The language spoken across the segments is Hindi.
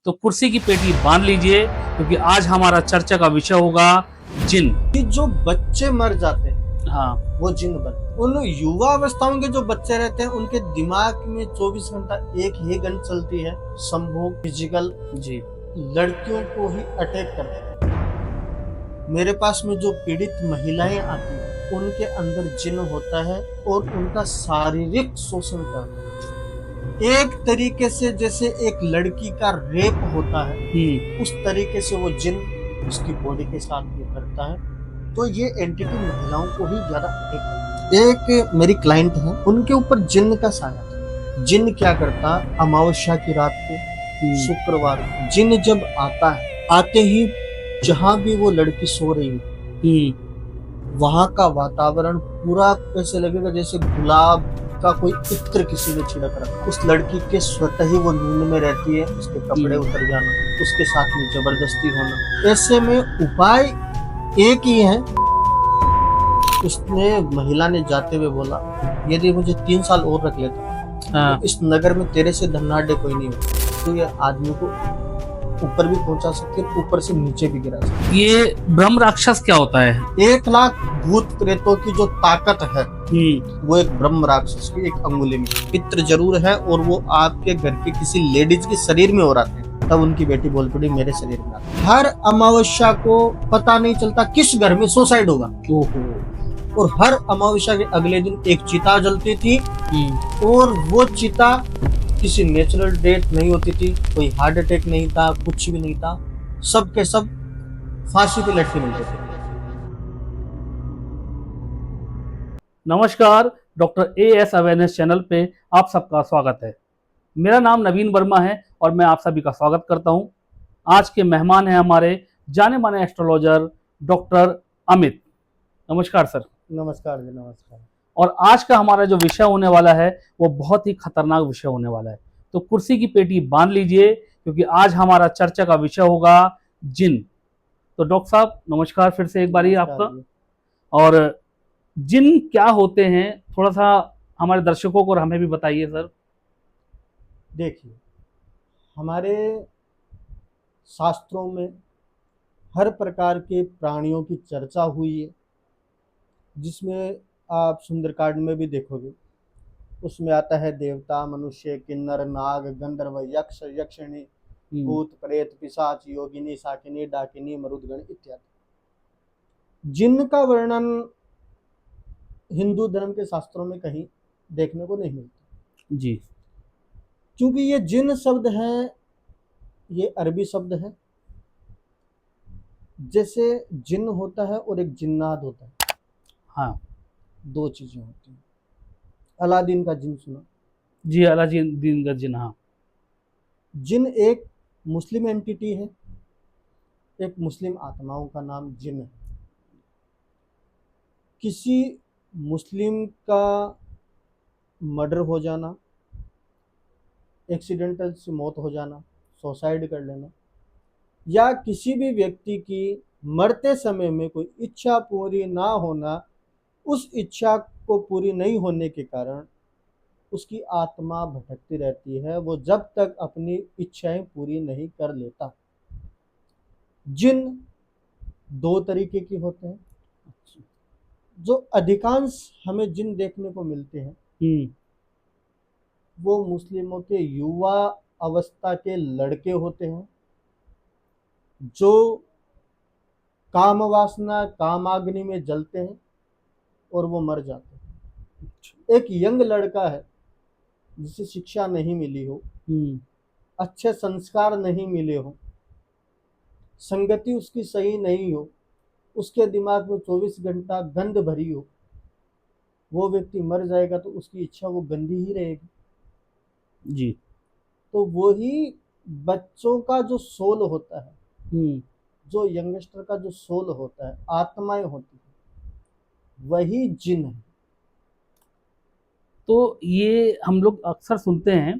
तो कुर्सी की पेटी बांध लीजिए, क्योंकि आज हमारा चर्चा का विषय होगा जिन। कि जो बच्चे मर जाते हैं हाँ। वो जिन बनते। उन युवा अवस्थाओं के जो बच्चे रहते हैं उनके दिमाग में 24 घंटा एक ही गन चलती है, संभोग, फिजिकल। जी। लड़कियों को ही अटैक करते हैं। मेरे पास में जो पीड़ित महिलाएं आती हैं उनके अंदर जिन होता है और उनका शारीरिक शोषण करता है। एक तरीके से जैसे एक लड़की का रेप होता है उस तरीके से वो जिन उसकी बॉडी के साथ ये करता है। तो ये एंटिटी महिलाओं को ही ज्यादा अटैक करता है। एक मेरी क्लाइंट है, उनके ऊपर जिन का साया था। जिन क्या करता, अमावस्या की रात को, शुक्रवार को जिन जब आता है, आते ही जहां भी वो लड़की सो रही है वहां का वातावरण पूरा कैसे लगेगा जैसे गुलाब का कोई इत्र किसी ने छिड़क रखा। उस लड़की के स्वतः ही वो नींद में रहती है, उसके कपड़े उतर जाना, उसके साथ में जबरदस्ती होना। ऐसे में उपाय एक ही है। उसने महिला ने जाते हुए बोला, यदि मुझे 3 साल और रख लेता तो इस नगर में तेरे से धनाढ़ कोई नहीं होता। तो ये आदमी को ऊपर भी पहुंचा सकती है, ऊपर से नीचे भी गिरा सकती है। ये ब्रह्म राक्षस क्या होता है? 1 लाख भूत प्रेतों की जो ताकत है वो एक ब्रह्म राक्षस की एक अंगुली में। पित्र जरूर है और वो आपके घर के किसी लेडीज के शरीर में हो रहा है, तब उनकी बेटी बोल पड़ी मेरे शरीर में। हर अमावस्या को पता नहीं चलता किस घर में सुसाइड होगा। और हर अमावस्या के अगले दिन एक चिता जलती थी और वो चिता किसी नेचुरल डेथ नहीं होती थी, कोई हार्ट अटैक नहीं था, कुछ भी नहीं था, सब के सब फांसी पे लटके मिलते थे। नमस्कार, डॉक्टर एएस अवेयरनेस चैनल पे आप सबका स्वागत है। मेरा नाम नवीन वर्मा है और मैं आप सभी का स्वागत करता हूं। आज के मेहमान हैं हमारे जाने माने एस्ट्रोलॉजर डॉक्टर अमित। नमस्कार सर। नमस्कार जी, नमस्कार। और आज का हमारा जो विषय होने वाला है वो बहुत ही खतरनाक विषय होने वाला है। तो कुर्सी की पेटी बांध लीजिए, क्योंकि आज हमारा चर्चा का विषय होगा जिन। तो डॉक्टर साहब नमस्कार फिर से एक बार ही आपका। और जिन क्या होते हैं, थोड़ा सा हमारे दर्शकों को और हमें भी बताइए सर। देखिए, हमारे शास्त्रों में हर प्रकार के प्राणियों की चर्चा हुई है, जिसमें आप सुंदरकांड में भी देखोगे। उसमें आता है देवता, मनुष्य, किन्नर, नाग, गंधर्व, यक्ष, यक्षिणी, भूत, प्रेत, पिशाच, योगिनी, शाकिनी, डाकिनी, मरुदगण इत्यादि। जिन का वर्णन हिंदू धर्म के शास्त्रों में कहीं देखने को नहीं मिलता जी। क्योंकि ये जिन शब्द है ये अरबी शब्द है। जैसे जिन होता है और एक जिन्नात होता है। हाँ। 2 चीजें होती हैं। अलादीन का जिन सुना? जी, अलादीन का जिन। हाँ। जिन एक मुस्लिम एंटिटी है, एक मुस्लिम आत्माओं का नाम जिन है। किसी मुस्लिम का मर्डर हो जाना, एक्सीडेंटल से मौत हो जाना, सुसाइड कर लेना, या किसी भी व्यक्ति की मरते समय में कोई इच्छा पूरी ना होना, उस इच्छा को पूरी नहीं होने के कारण उसकी आत्मा भटकती रहती है, वो जब तक अपनी इच्छाएं पूरी नहीं कर लेता। जिन 2 तरीके के होते हैं। जो अधिकांश हमें जिन देखने को मिलते हैं वो मुस्लिमों के युवा अवस्था के लड़के होते हैं, जो काम वासना कामाग्नि में जलते हैं और वो मर जाते हैं। एक यंग लड़का है जिसे शिक्षा नहीं मिली हो, अच्छे संस्कार नहीं मिले हो, संगति उसकी सही नहीं हो, उसके दिमाग में 24 घंटा गंध भरी हो, वो व्यक्ति मर जाएगा तो उसकी इच्छा वो गंदी ही रहेगी। जी। तो वही बच्चों का जो सोल होता है, जो यंगस्टर का जो सोल होता है, आत्माएं होती है, वही जिन है। तो ये हम लोग अक्सर सुनते हैं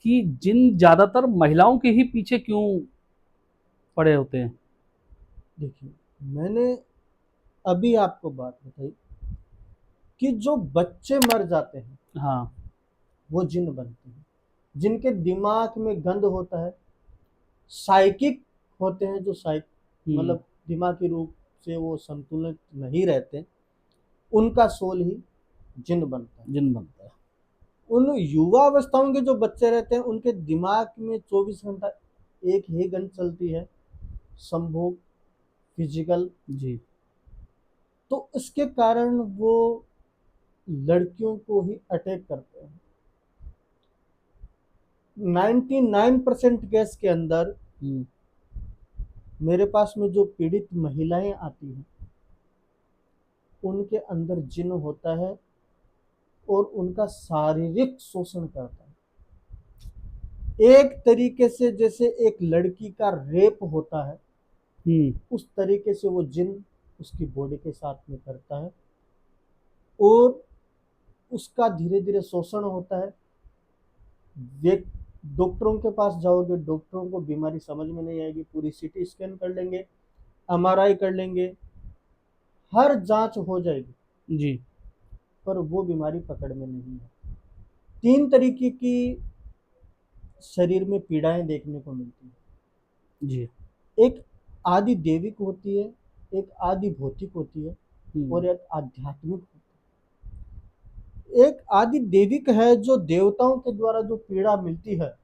कि जिन ज्यादातर महिलाओं के ही पीछे क्यों पड़े होते हैं? देखिए, मैंने अभी आपको बात बताई कि जो बच्चे मर जाते हैं हाँ। वो जिन बनते हैं। जिनके दिमाग में गंध होता है, साइकिक होते हैं, जो हम्म, मतलब दिमागी रूप से वो संतुलित नहीं रहते, उनका सोल ही जिन बनता है। जिन बनता है। उन युवा अवस्थाओं के जो बच्चे रहते हैं, उनके दिमाग में 24 घंटा एक ही गन चलती है, संभोग, फिजिकल। जी। तो इसके कारण वो लड़कियों को ही अटैक करते हैं। 99% केस के अंदर हम्म, मेरे पास में जो पीड़ित महिलाएं आती हैं, उनके अंदर जिन होता है और उनका शारीरिक शोषण करता है। एक तरीके से जैसे एक लड़की का रेप होता है, हम्म, उस तरीके से वो जिन उसकी बॉडी के साथ में करता है, और उसका धीरे धीरे शोषण होता है। डॉक्टरों के पास जाओगे, डॉक्टरों को बीमारी समझ में नहीं आएगी, पूरी सीटी स्कैन कर लेंगे, एमआरआई कर लेंगे, हर जांच हो जाएगी, जी। पर वो बीमारी पकड़ में नहीं है। 3 तरीके की शरीर में पीड़ाएं देखने को मिलती है। जी। एक आदि देविक होती है, एक आदि भौतिक होती है, हम्म, और एक आध्यात्मिक होती है। एक आदि देविक है, जो देवताओं के द्वारा जो पीड़ा मिलती है,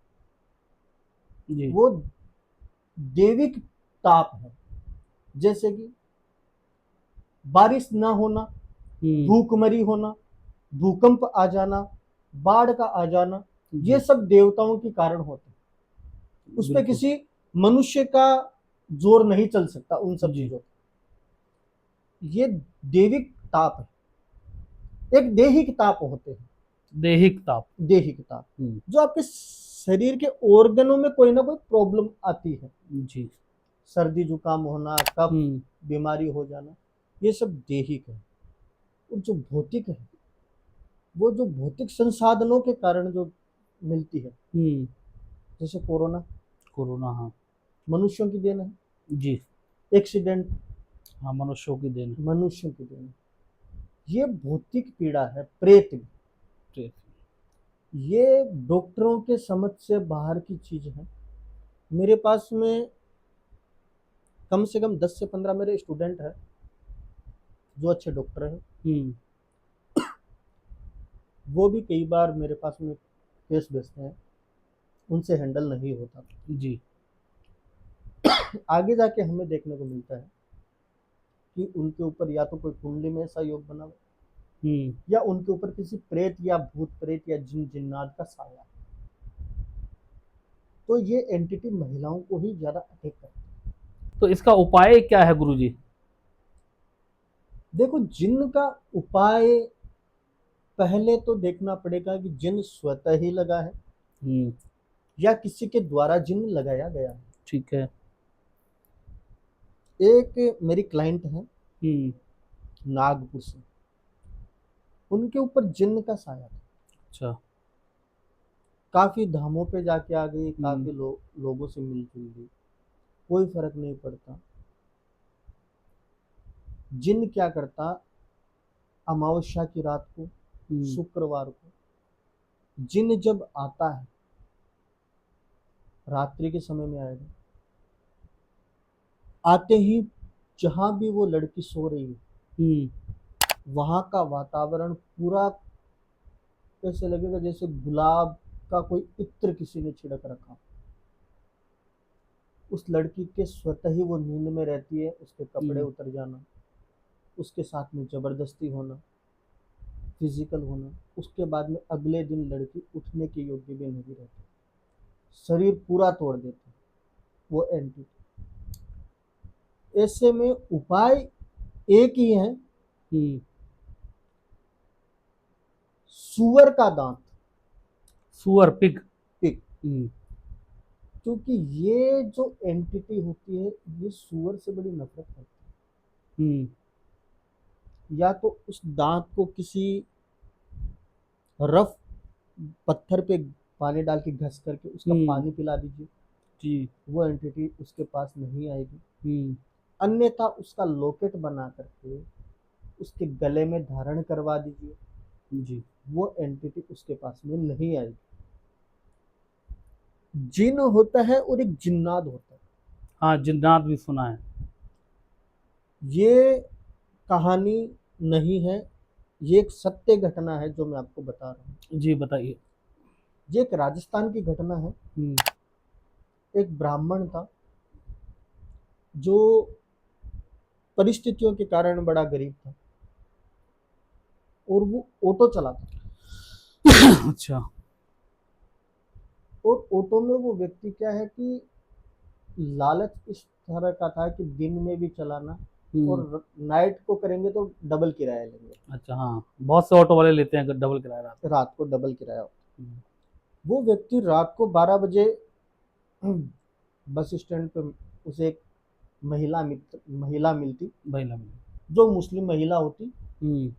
जी। वो देविक ताप है। जैसे कि बारिश ना होना, हम्म, भूखमरी होना, भूकंप आ जाना, बाढ़ का आ जाना, ये जी। सब देवताओं के कारण होते हैं। उस पर बिल्कुल। किसी मनुष्य का जोर नहीं चल सकता उन सब जी। चीजों पर। ये देविक ताप है। एक देहिक ताप होते हैं। दैहिक ताप। देहिक ताप, हम्म, जो आपके शरीर के ऑर्गनों में कोई ना कोई प्रॉब्लम आती है, जी। सर्दी जुकाम होना, कफ, हम्म, बीमारी हो जाना, ये सब देहिक है। और जो भौतिक है, वो जो भौतिक संसाधनों के कारण जो मिलती है, हम्म, जैसे कोरोना, कोरोना, हाँ। मनुष्यों की देन है। जी। एक्सीडेंट, हाँ, मनुष्यों की देन। मनुष्यों की देन है। ये भौतिक पीड़ा है, प्रेत भी। है। ये डॉक्टरों के समझ से बाहर की चीज है। मेरे पास में कम से कम 10 से 15 मेरे स्टूडेंट हैं, जो अच्छे डॉक्टर हैं। हम्म, वो भी कई बार मेरे पास में केस भेजते हैं, उनसे हैंडल नहीं होता। जी। आगे जाके हमें देखने को मिलता है कि उनके ऊपर या तो कोई कुंडली में ऐसा योग बना हुआ, हम्म। या उनके ऊपर किसी प्रेत या भूत प्रेत या जिन जिन्नात का साया है। तो ये एंटिटी महिलाओं को ही ज्यादा अटैक करती है। तो इसका उपाय क्या है गुरुजी? देखो, जिन का उपाय पहले तो देखना पड़ेगा कि जिन स्वतः ही लगा है, हम्म, या किसी के द्वारा जिन लगाया गया है। ठीक है। एक मेरी क्लाइंट है, हम्म, नागपुर से, उनके ऊपर जिन्न का साया था। अच्छा। काफी धामों पे जाके आ गई, हम्म, काफी लोगों से मिलजुल गई, कोई फर्क नहीं पड़ता। जिन्न क्या करता, अमावस्या की रात को, हम्म, शुक्रवार को, जिन्न जब आता है, रात्रि के समय में आएगा, आते ही जहां भी वो लड़की सो रही है, हम्म, वहां का वातावरण पूरा ऐसे लगेगा जैसे गुलाब का कोई इत्र किसी ने छिड़क रखा। उस लड़की के स्वतः ही वो नींद में रहती है, उसके कपड़े हम्म, उतर जाना, उसके साथ में जबरदस्ती होना, फिजिकल होना, उसके बाद में अगले दिन लड़की उठने के योग्य भी नहीं रहती, शरीर पूरा तोड़ देती वो एंटिटी। ऐसे में उपाय एक ही है, हम्म। सुअर का दांत, सुअर, पिग। पिग। हम्म, क्योंकि ये जो एंटिटी होती है, ये सुअर से बड़ी नफरत करती हम्म, है। या तो उस दांत को किसी रफ पत्थर पे पानी डाल के घस करके उसका हम्म, पानी पिला दीजिए, जी। वो एंटिटी उसके पास नहीं आएगी। हम्म, अन्यथा उसका लॉकेट बना करके उसके गले में धारण करवा दीजिए, जी। वो एंटिटी उसके पास में नहीं आएगी। जिन होता है और एक जिन्नात होता है। हाँ, जिन्नात भी सुना है। ये कहानी नहीं है, ये एक सत्य घटना है जो मैं आपको बता रहा हूँ। जी बताइए। ये एक राजस्थान की घटना है। हम्म। एक ब्राह्मण था जो परिस्थितियों के कारण बड़ा गरीब था और वो ऑटो चलाता था। अच्छा। और ऑटो में वो व्यक्ति क्या है कि लालच इस तरह का था कि दिन में भी चलाना हम्म। और नाइट को करेंगे तो डबल किराया लेंगे, अच्छा, हाँ, बहुत से ऑटो वाले लेते हैं डबल किराया रात रात को डबल किराया। में। वो व्यक्ति रात को 12 बजे बस स्टैंड पे उसे एक महिला मिलती, भाई लम्बी। जो मुस्लिम महिला होती, हम्म।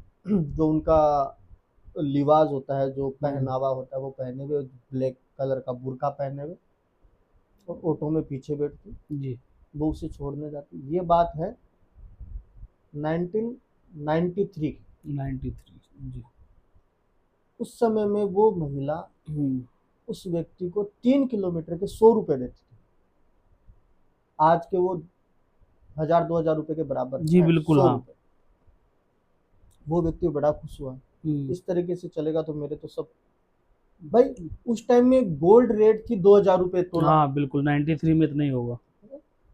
जो उनका लिबास होता है, जो हम्म। पहनावा होता है वो पहने हुए, ब्लैक कलर का बुर्का पहने हुए, और ऑटो में पीछे बैठती। जी। वो उसे छोड़ने जाती। ये बात है 1993 की। 93। जी। उस समय में वो महिला हम्म। उस व्यक्ति को 3 किलोमीटर के 100 रुपए देती थी। आज के वो 1000-2000 रुपए के बराबर जी है, बिल्कुल, सौ हाँ। रुपए वो व्यक्ति बड़ा खुश हुआ। हम्म। इस तरीके से चलेगा तो मेरे तो सब, भाई उस टाइम में गोल्ड रेट थी 2000 रुपए तोला, हाँ बिल्कुल, 93 में तो नहीं होगा।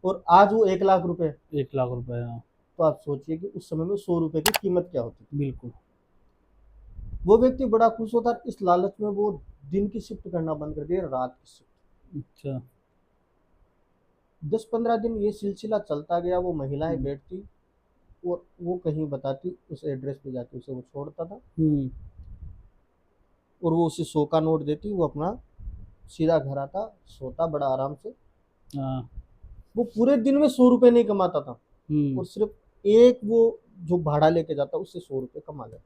और आज वो 1 लाख रुपए। 1 लाख रुपए, हाँ। तो आप सोचिए कि उस समय में 100 रुपए की कीमत क्या होती थी। बिल्कुल। वो व्यक्ति बड़ा खुश होता, इस लालच में वो दिन की शिफ्ट करना बंद कर दिया, रात की शिफ्ट। अच्छा। 10-15 दिन ये सिलसिला चलता गया। वो महिलाएं हम्म। बैठती और वो कहीं बताती, उस एड्रेस पे जाके उसे वो छोड़ता था, हम्म। और वो उसे 100 का नोट देती, वो अपना सीधा घर आता, सोता बड़ा आराम से। हाँ। वो पूरे दिन में 100 रुपए नहीं कमाता था, हम्म। और सिर्फ एक वो जो भाड़ा लेके जाता उससे 100 रुपए कमा लेता।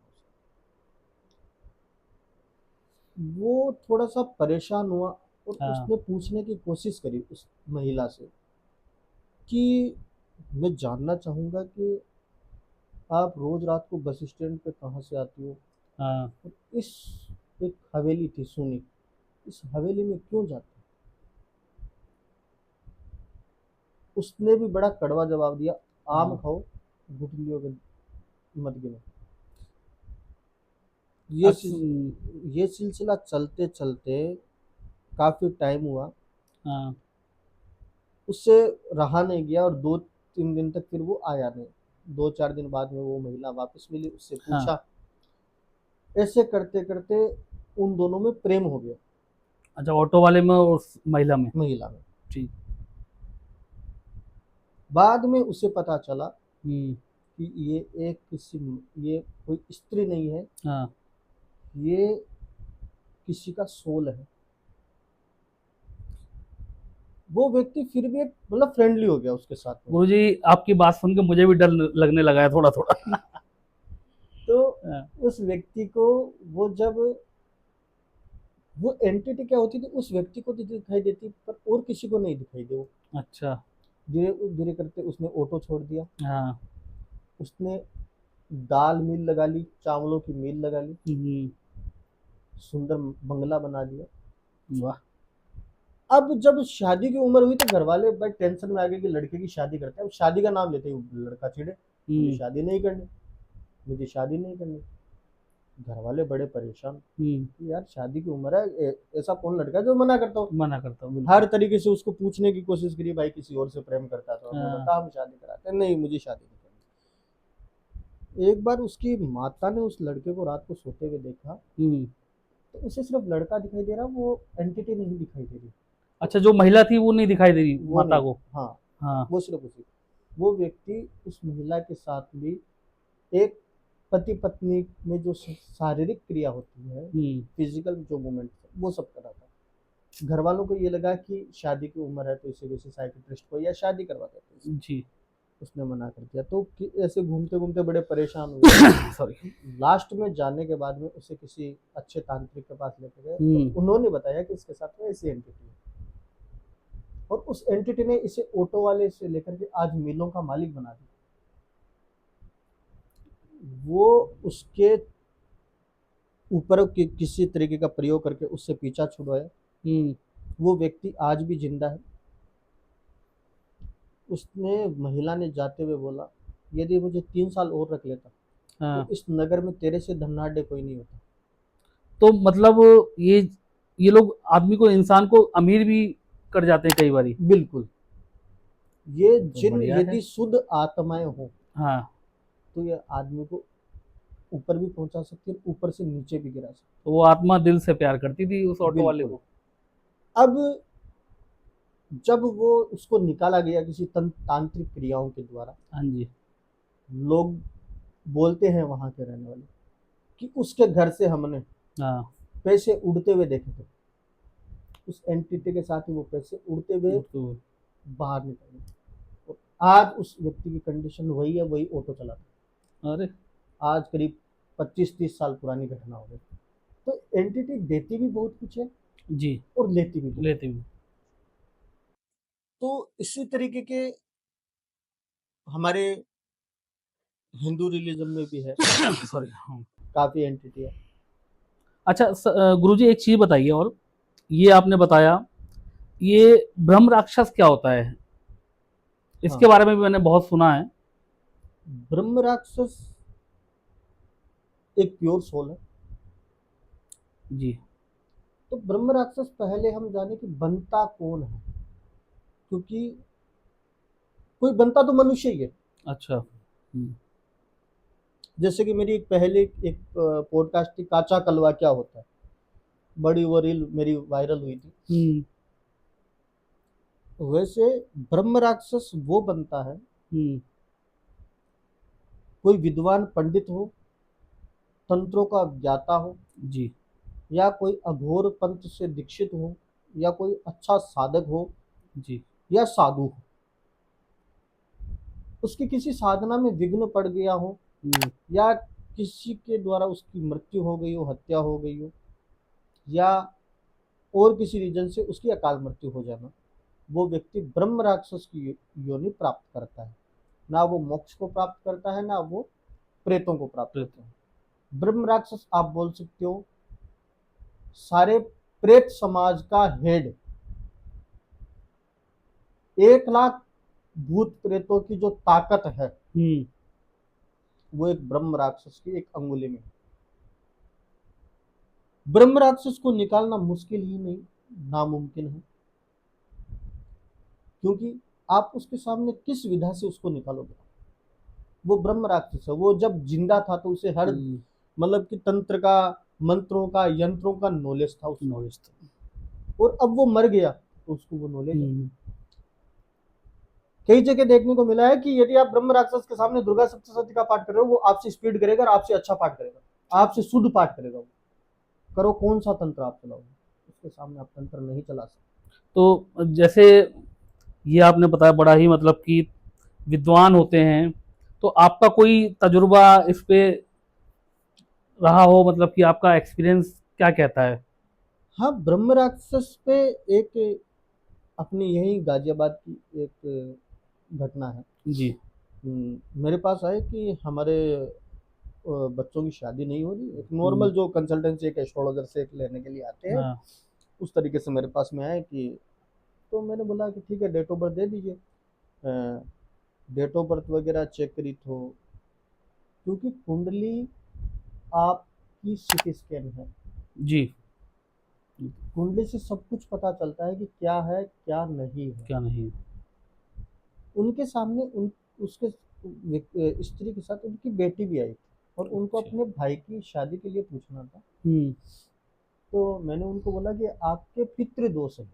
वो थोड़ा सा परेशान हुआ और हाँ। उसने पूछने की कोशिश करी उस महिला से कि मैं जानना चाहूंगा कि आप रोज रात को बस स्टैंड पे कहाँ से आती हो, हाँ। और इस एक हवेली थी सुनी, इस हवेली में क्यों जाती हो? उसने भी बड़ा कड़वा जवाब दिया, आम हाँ। खाओ गुठलियों के मत गिनो। ये सिलसिला चलते चलते काफी टाइम हुआ, हाँ। उससे रहा नहीं गया, और 2-3 दिन तक फिर वो आया नहीं। 2-4 दिन बाद में वो महिला वापस मिली, उससे हाँ। पूछा। ऐसे करते करते उन दोनों में प्रेम हो गया, अच्छा, ऑटो वाले में और उस महिला में। महिला में। ठीक। बाद में उसे पता चला हम्म। कि ये कोई स्त्री नहीं है, हाँ। ये किसी का सोल है। वो व्यक्ति फिर भी एक मतलब फ्रेंडली हो गया उसके साथ में। गुरुजी, आपकी बात सुन के मुझे भी डर लगने लगा है थोड़ा थोड़ा। तो हाँ। उस व्यक्ति को, वो जब वो एंटिटी क्या होती थी, उस व्यक्ति को तो दिखाई देती पर और किसी को नहीं दिखाई दे। वो अच्छा। धीरे धीरे करते उसने ऑटो छोड़ दिया, हाँ। उसने दाल मिल लगा ली, चावलों की मिल लगा ली, हम्म। सुंदर बंगला बना लिया। वाह। अब जब शादी की उम्र हुई तो घर वाले भाई टेंशन में आ गए कि लड़के की शादी करते हैं। अब शादी का नाम लेते ही लड़का चिढ़े, मुझे हम्म। शादी नहीं करनी, मुझे शादी नहीं करनी। घर वाले बड़े परेशान हम्म। कि यार शादी की उम्र है, ऐसा कौन लड़का है जो मना करता हो। मना करता हूँ बिल्कुल। हर तरीके से उसको पूछने की कोशिश करी, भाई किसी और से प्रेम करता है तो हमने हाँ। कहा हम शादी कराते हैं, नहीं मुझे शादी नहीं करनी। एक बार उसकी माता ने उस लड़के को रात को सोते हुए देखा, हम्म। तो उसे सिर्फ लड़का दिखाई दे रहा, वो एंटिटी नहीं दिखाई दे रही। अच्छा, जो महिला थी वो नहीं दिखाई दे रही वो माता नहीं, को। हाँ, हाँ। वो सिर्फ उसी, वो व्यक्ति उस महिला के साथ भी एक पति पत्नी में जो शारीरिक क्रिया होती है, हम्म। फिजिकल जो मूवमेंट, वो सब कर रहा था। घर वालों को ये लगा कि शादी की उम्र है तो इसे किसी साइकियाट्रिस्ट को या शादी करवा देते हैं। जी। उसने मना कर दिया, तो ऐसे घूमते घूमते बड़े परेशान हुए। सॉरी। लास्ट में जाने के बाद में उसे किसी अच्छे तांत्रिक के पास लेके गए, तो हम्म। उन्होंने बताया कि इसके साथ में ऐसी एंटिटी है, और उस एंटिटी ने इसे ऑटो वाले से लेकर के आज मिलों का मालिक बना दिया। वो उसके ऊपर किसी तरीके का प्रयोग करके उससे पीछा छुड़वाया, हम्म। वो व्यक्ति आज भी जिंदा है। उसने महिला ने जाते हुए बोला, यदि मुझे 3 साल और रख लेता तो हाँ। इस नगर में तेरे से धनाढ़ कोई नहीं होता। तो मतलब ये ये लोग आदमी को, इंसान को अमीर भी कर जाते हैं कई बारी। बिल्कुल। ये तो जिन बढ़िया है। यदि शुद्ध आत्माएं हो हाँ। तो ये आदमी को ऊपर भी पहुंचा सकती है, ऊपर से नीचे भी गिरा सकती तो वो आत्मा दिल से प्यार करती थी उस है। ऑटो वाले बिल्कुल। को। अब जब वो उसको निकाला गया किसी तांत्रिक क्रियाओं के द्वारा, हाँ जी। लोग बोलते हैं वहां के रहने वाले कि उसके घर से हमने हाँ। पैसे उड़ते हुए देखे थे। उस एंटिटी के साथ ही वो पैसे उड़ते हुए तो बाहर निकल गए। और आज उस व्यक्ति की कंडीशन वही है, वही ऑटो चलाता अरे। है। आज करीब 25-30 साल पुरानी घटना हो गई। तो एंटिटी देती भी बहुत कुछ है जी। और लेती भी बहुत। लेते भी। तो इसी तरीके के हमारे हिंदू रिलीजन में भी है, सॉरी। हाँ। काफी एंटिटी है। अच्छा, गुरुजी एक चीज बताइए और, ये आपने बताया, ये ब्रह्म राक्षस क्या होता है? इसके हाँ, बारे में भी मैंने बहुत सुना है। ब्रह्म राक्षस एक प्योर सोल है। जी। तो ब्रह्म राक्षस पहले हम जाने कि बनता कौन है, क्योंकि कोई बनता तो मनुष्य ही है। अच्छा। जैसे कि मेरी एक पहले एक पॉडकास्ट थी, काचा कलवा क्या होता है, बड़ी वो रील मेरी वायरल हुई थी। हम्म। वैसे ब्रह्म राक्षस वो बनता है, हम्म। कोई विद्वान पंडित हो, तंत्रों का ज्ञाता हो, जी। या कोई अघोर पंथ से दीक्षित हो, या कोई अच्छा साधक हो, जी। या साधु हो, उसकी किसी साधना में विघ्न पड़ गया हो, हम्म। या किसी के द्वारा उसकी मृत्यु हो गई हो, हत्या हो गई हो, या और किसी रीजन से उसकी अकाल मृत्यु हो जाना, वो व्यक्ति ब्रह्म राक्षस की योनि प्राप्त करता है। ना वो मोक्ष को प्राप्त करता है, ना वो प्रेतों को प्राप्त प्रेत। करता है। ब्रह्म राक्षस आप बोल सकते हो सारे प्रेत समाज का हेड। 1 लाख भूत प्रेतों की जो ताकत है, हम्म। वो एक ब्रह्म राक्षस की एक अंगुली में है। ब्रह्म राक्षस को निकालना मुश्किल ही नहीं, नामुमकिन है। क्योंकि आप उसके सामने किस विधा से उसको निकालोगे? वो ब्रह्म राक्षस है। वो जब जिंदा था तो उसे हर मतलब कि तंत्र का, मंत्रों का, यंत्रों का नॉलेज था उसको। नॉलेज तो। और अब वो मर गया तो उसको वो नॉलेज है। हम्म। कई जगह देखने को मिला है कि यदि आप ब्रह्म राक्षस के सामने दुर्गा सप्तशती का पाठ कर रहे हो, वो आपसे स्पीड करेगा और आपसे अच्छा पाठ करेगा, आपसे शुद्ध पाठ करेगा। वो करो कौन सा तंत्र आप चलाओगे, उसके सामने आप तंत्र नहीं चला सकते। तो जैसे ये आपने बताया, बड़ा ही मतलब कि विद्वान होते हैं, तो आपका कोई तजुर्बा इस पे रहा हो, मतलब कि आपका एक्सपीरियंस क्या कहता है? हाँ, ब्रह्म राक्षस पे एक अपनी यही गाजियाबाद की एक घटना है। जी। मेरे पास आए कि हमारे बच्चों की शादी नहीं हो रही, एक हम्म। नॉर्मल जो कंसल्टेंसी एक एस्ट्रोलॉजर से एक लेने के लिए आते हैं, हाँ। उस तरीके से मेरे पास में आए कि, तो मैंने बोला कि ठीक है डेट ऑफ बर्थ दे दीजिए। डेट ऑफ बर्थ वगैरह चेक करी तो, क्योंकि कुंडली आपकी सिटी स्कैन है, जी। कुंडली से सब कुछ पता चलता है कि क्या है क्या नहीं है। क्या नहीं? उनके सामने उन उसके स्त्री के साथ उनकी बेटी भी आई थी, और उनको अच्छा। अपने भाई की शादी के लिए पूछना था। हम्म। तो मैंने उनको बोला कि आपके पितृ दोष है।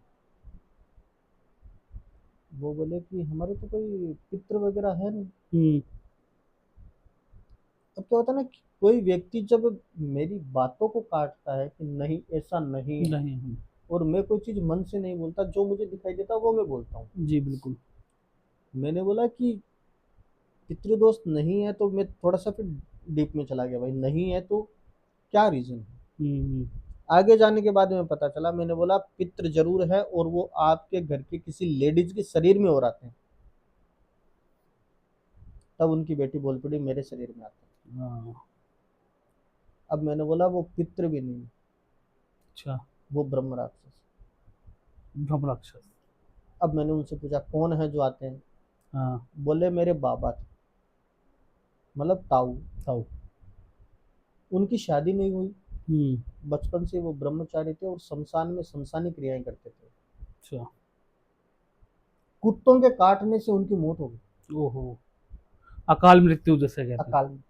वो बोले कि हमारे तो कोई पितृ वगैरह है नहीं। हम्म। अब क्या होता है ना कि कोई व्यक्ति जब मेरी बातों को काटता है कि नहीं ऐसा नहीं है, नहीं। और मैं कोई चीज मन से नहीं बोलता, जो मुझे दिखाई देता वो मैं बोलता हूँ। जी बिल्कुल। मैंने बोला कि पितृदोष नहीं है, तो मैं थोड़ा सा फिर डीप में चला गया, भाई नहीं है तो क्या रीजन है। हम्म। आगे जाने के बाद में पता चला, मैंने बोला पितृ जरूर है, और वो आपके घर के किसी लेडीज के शरीर में हो आते हैं। तब उनकी बेटी बोल पड़ी मेरे शरीर में आते हैं। हाँ। अब मैंने बोला वो पितृ भी नहीं, अच्छा। वो ब्रह्म राक्षस। ब्रह्म राक्षस। अब मैंने उनसे पूछा कौन है जो आते हैं, हाँ। बोले मेरे बाबा थे, मतलब ताऊ। ताऊ। उनकी शादी नहीं हुई, हम्म। बचपन से वो ब्रह्मचारी थे और शमशान में शमशानी क्रियाएं करते थे। अच्छा। कुत्तों के काटने से उनकी मौत हो गई, ओहो। अकाल मृत्यु जैसे कहते हैं। अकाल में।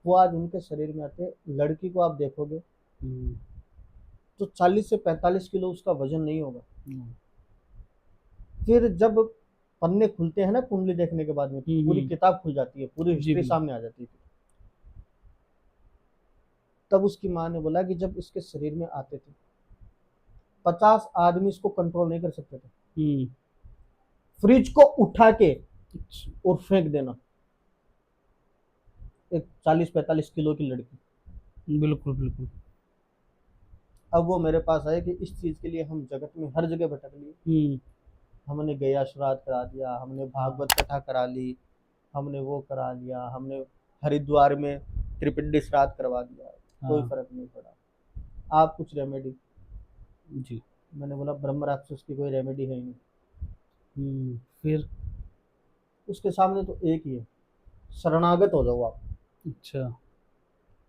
वो आज उनके शरीर में आते हैं। लड़की को आप देखोगे हम्म। तो 40 से 45 किलो उसका वजन नहीं होगा। हम्म। फिर जब पन्ने खुलते हैं ना कुंडली देखने के बाद में, पूरी हम्म। किताब खुल जाती है, पूरी जी हिस्ट्री बिल्कुल। सामने आ जाती है। तब उसकी माँ ने बोला कि जब इसके शरीर में आते थे 50 आदमी इसको कंट्रोल नहीं कर सकते थे। हम्म। फ्रिज को उठा के अच्छा। और फेंक देना, एक 40-45 किलो की लड़की। बिल्कुल बिल्कुल। अब वो मेरे पास आए कि इस चीज के लिए हम जगत में हर जगह भटक लिए। हम्म। हमने गया श्राद्ध करा दिया, हमने हाँ। भागवत कथा करा ली, हमने वो करा लिया, हमने हरिद्वार में त्रिपिंडी श्राद्ध करवा दिया, कोई हाँ। फर्क नहीं पड़ा। आप कुछ रेमेडी। जी। मैंने बोला ब्रह्म राक्षस की कोई रेमेडी है ही नहीं, फिर। उसके सामने तो एक ही है, शरणागत हो जाओ आप। अच्छा।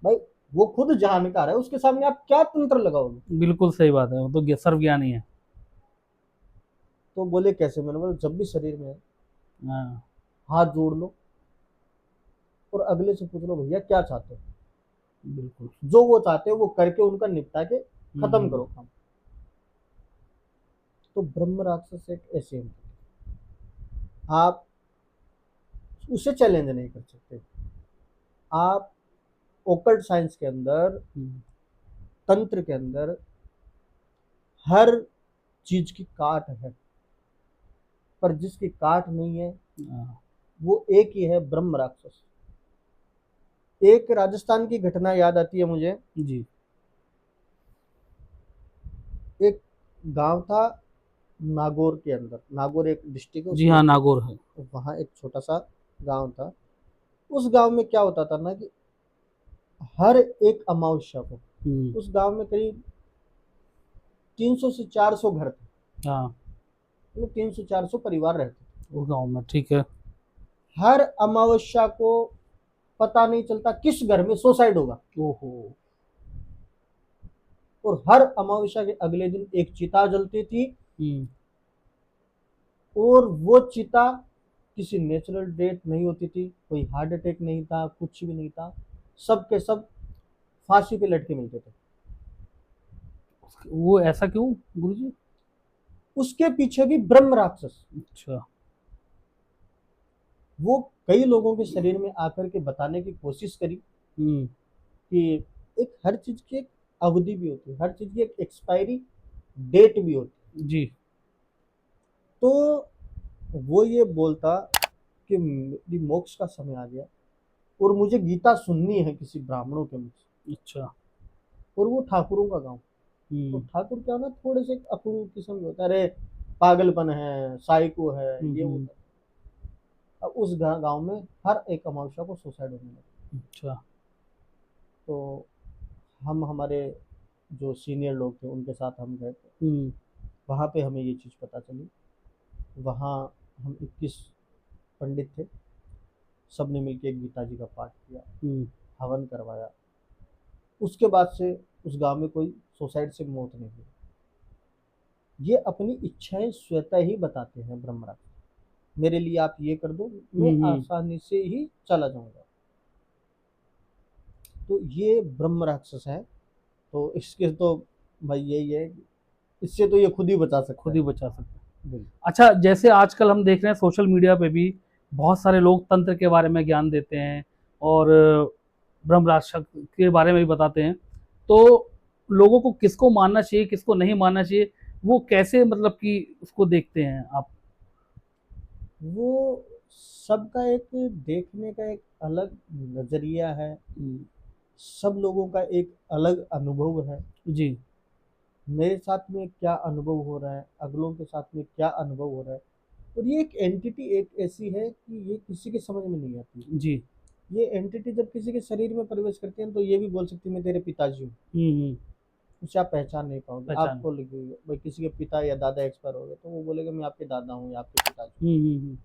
भाई वो खुद जानकार है, उसके सामने आप क्या तंत्र लगाओगे। बिल्कुल सही बात है, वो तो सर्वज्ञानी है। तो बोले कैसे, मैंने बोला जब भी शरीर में है, हाँ। हाथ जोड़ लो और अगले से पूछ लो भैया क्या चाहते हो, बिल्कुल। जो वो चाहते हो वो करके उनका निपटा के खत्म हम्म। करो काम। तो ब्रह्म राक्षस एक ऐसे entity, आप उसे चैलेंज नहीं कर सकते। आप ओकल्ट साइंस के अंदर, हम्म। तंत्र के अंदर हर चीज की काट है, पर जिसकी काट नहीं है हाँ। वो एक ही है, ब्रह्म राक्षस। एक राजस्थान की घटना याद आती है मुझे। जी। एक गांव था नागौर के अंदर, नागौर एक डिस्ट्रिक्ट है जी उसमें, हाँ, नागौर है। वहाँ एक छोटा सा गांव था। उस गांव में क्या होता था ना कि हर एक अमावस्या को हम्म। उस गांव में करीब 300 से 400 घर थे, हाँ। मतलब 300-400 परिवार रहते थे। उस गाँव में ठीक है। हर अमावस्या को पता नहीं चलता किस घर में सुसाइड होगा, ओहो। और हर अमावस्या के अगले दिन एक चिता जलती थी। हम्म। और वो चिता किसी नेचुरल डेथ नहीं होती थी, कोई हार्ट अटैक नहीं था, कुछ भी नहीं था, सब के सब फांसी पे लटके मिलते थे। वो ऐसा क्यों गुरुजी? उसके पीछे भी ब्रह्म राक्षस। अच्छा। वो कई लोगों के शरीर में आकर के बताने की कोशिश करी हम्म। कि एक हर चीज की एक अवधि भी होती है, हर चीज की एक एक्सपायरी डेट भी होती है। जी। तो वो ये बोलता कि मेरी मोक्ष का समय आ गया और मुझे गीता सुननी है किसी ब्राह्मणों के मुख से। अच्छा। और वो ठाकुरों का गांव, तो हम्म। ठाकुर क्या ना थोड़े से अकड़ू किस्म के होता है, अरे पागलपन है, साइको है, ये वो हम्म। करता है। अब उस गांव में हर एक अमावस्या को सुसाइड होने लगा। अच्छा। तो हम हमारे जो सीनियर लोग थे उनके साथ हम गए थे, हम्म। वहाँ पे हमें ये चीज़ पता चली। वहाँ हम 21 पंडित थे, सब ने मिलकर गीता जी का पाठ किया, हम्म। हवन करवाया। उसके बाद से उस गांव में कोई सुसाइड से मौत नहीं हुई। ये अपनी इच्छाएं स्वतः ही बताते हैं ब्रह्म राक्षस, मेरे लिए आप ये कर दो, मैं हम्म। आसानी से ही चला जाऊंगा। तो ये ब्रह्म राक्षस है। तो इसके तो भाई यही है, इससे तो ये खुद ही बचा सकता खुद है। ही बचा सकते हैं। बिल्कुल। अच्छा, जैसे आजकल हम देख रहे हैं सोशल मीडिया पे भी बहुत सारे लोग तंत्र के बारे में ज्ञान देते हैं और ब्रह्म राक्षस के बारे में भी बताते हैं। तो लोगों को किसको मानना चाहिए, किसको नहीं मानना चाहिए, वो कैसे मतलब कि उसको देखते हैं आप? वो सबका एक देखने का एक अलग नजरिया है, हम्म। सब लोगों का एक अलग अनुभव है। जी। मेरे साथ में क्या अनुभव हो रहा है, अगलों के साथ में क्या अनुभव हो रहा है। और ये एक एंटिटी एक ऐसी है कि ये किसी के समझ में नहीं आती। जी। ये एंटिटी जब किसी के शरीर में प्रवेश करती है तो ये भी बोल सकती है मैं तेरे पिताजी हूँ। हम्म। उसे आप पहचान नहीं पाओगे। पहचान। आपको लगेगा भाई किसी के पिता या दादा एक्सपायर हो गए तो वो बोलेगा मैं आपके दादा हूँ या आपके पिताजी हूँ। हम्म।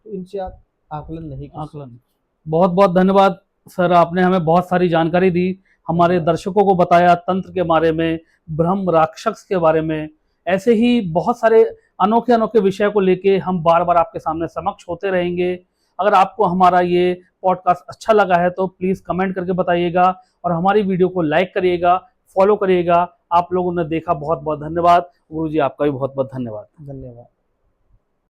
तो इनसे आप आकलन नहीं कर सकते। आकलन। बहुत बहुत धन्यवाद सर, आपने हमें बहुत सारी जानकारी दी, हमारे धन्यवाद। दर्शकों को बताया तंत्र के बारे में, ब्रह्म राक्षस के बारे में। ऐसे ही बहुत सारे अनोखे अनोखे विषय को लेके हम बार बार आपके सामने समक्ष होते रहेंगे। अगर आपको हमारा ये पॉडकास्ट अच्छा लगा है तो प्लीज़ कमेंट करके बताइएगा और हमारी वीडियो को लाइक करिएगा, फॉलो करिएगा। आप लोगों ने देखा, बहुत बहुत धन्यवाद। गुरु जी आपका भी बहुत बहुत धन्यवाद। धन्यवाद।